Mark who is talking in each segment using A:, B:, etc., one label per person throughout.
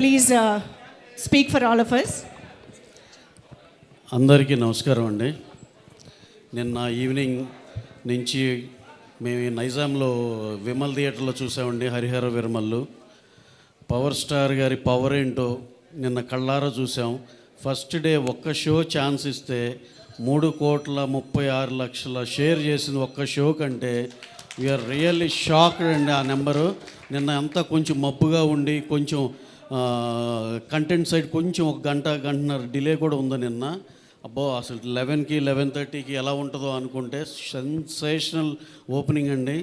A: Please speak for all of us.
B: అందరికీ నమస్కారం అండి. నిన్న ఈవినింగ్ నుంచి మేము నైజాంలో విమల్ థియేటర్లో చూసామండి. హరిహర విరమల్లు పవర్ స్టార్ గారి పవర్ ఏంటో నిన్న కళ్ళారా చూసాం. ఫస్ట్ డే ఒక్క షో ఛాన్స్ ఇస్తే 3,36,00,000 షేర్ చేసింది ఒక్క షో కంటే. వీఆర్ రియల్లీ షాక్డ్ అండి. ఆ నెంబరు నిన్న అంతా కొంచెం మబ్బుగా ఉండి కొంచెం కంటెంట్ సైడ్ కొంచెం ఒక గంటన్నర డిలే కూడా ఉంది నిన్న. అబ్బో అసలు 11కి 11:30కి ఎలా ఉంటుందో అనుకుంటే సెన్సేషనల్ ఓపెనింగ్ అండి.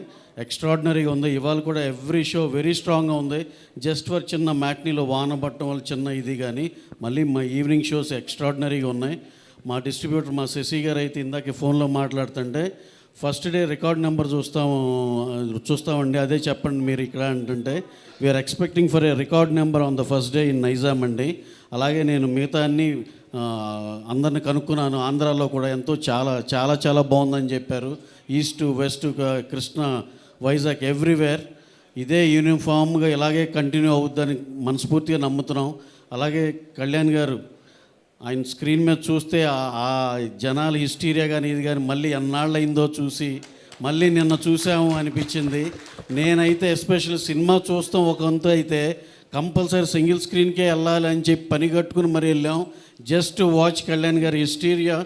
B: ఎక్స్ట్రాడినరీగా ఉంది. ఇవాళ కూడా ఎవ్రీ షో వెరీ స్ట్రాంగ్గా ఉంది. జస్ట్ ఫర్ చిన్న మ్యాట్నీలో వాన పట్టడం వల్ల చిన్న ఇది కానీ మళ్ళీ మా ఈవినింగ్ షోస్ ఎక్స్ట్రాడినరీగా ఉన్నాయి. మా డిస్ట్రిబ్యూటర్ మా శశి గారు అయితే ఇందాక ఫోన్లో మాట్లాడుతుంటే ఫస్ట్ డే రికార్డ్ నెంబర్ చూస్తామండి, అదే చెప్పండి మీరు ఇక్కడ అంటుంటే we are expecting for a record number on the first day in Nizam అండి. అలాగే నేను మిగతా అన్ని అందరిని కనుక్కున్నాను. ఆంధ్రాలో కూడా ఎంతో చాలా చాలా చాలా బాగుందని చెప్పారు. East west Krishna Vizag everywhere ఇదే యూనిఫామ్గా ఇలాగే కంటిన్యూ అవుద్దని మనస్ఫూర్తిగా నమ్ముతున్నాం. అలాగే కళ్యాణ్ గారు ఆయన స్క్రీన్ మీద చూస్తే ఆ జనాలు హిస్టీరియా కానీ ఇది కానీ మళ్ళీ ఎన్నాళ్ళు అయిందో చూసి మళ్ళీ నిన్న చూసాము అనిపించింది. నేనైతే ఎస్పెషల్ సినిమా చూస్తాం ఒక వంతు అయితే కంపల్సరీ సింగిల్ స్క్రీన్కే వెళ్ళాలి అని చెప్పి పని కట్టుకుని మరి వెళ్ళాం. జస్ట్ వాచ్ కళ్యాణ్ గారి హిస్టీరియా.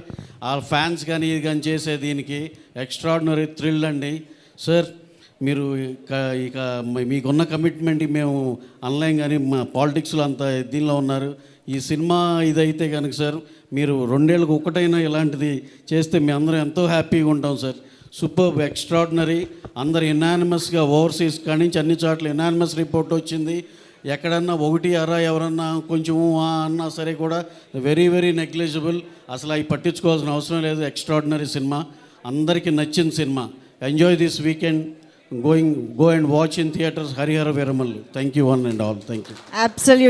B: ఆ ఫ్యాన్స్ కానీ ఇది కానీ చేసే దీనికి ఎక్స్ట్రాడినరీ థ్రిల్ అండి. సార్ మీరు ఇక మీకున్న కమిట్మెంట్ మేము ఆన్లైన్ కానీ మా పాలిటిక్స్లో అంత దీనిలో ఉన్నారు. ఈ సినిమా ఇదైతే కనుక సార్ మీరు 2 ఏళ్ళకు ఒకటైనా ఇలాంటిది చేస్తే మేము అందరం ఎంతో హ్యాపీగా ఉంటాం సార్. Super extraordinary. అందరు ఎనానిమస్గా ఓవర్సీస్ కాడి నుంచి అన్ని చోట్ల ఎనానిమస్ రిపోర్ట్ వచ్చింది. ఎక్కడన్నా ఒకటి ఎవరన్నా కొంచెం అన్నా సరే కూడా వెరీ వెరీ నెగ్లిజిబుల్. అసలు అవి పట్టించుకోవాల్సిన అవసరం లేదు. ఎక్స్ట్రాడినరీ సినిమా, అందరికీ నచ్చిన cinema. Enjoy this weekend. Go and watch in theaters Harihara Viramallu. Thank you one and all. Thank you.
A: Absolutely.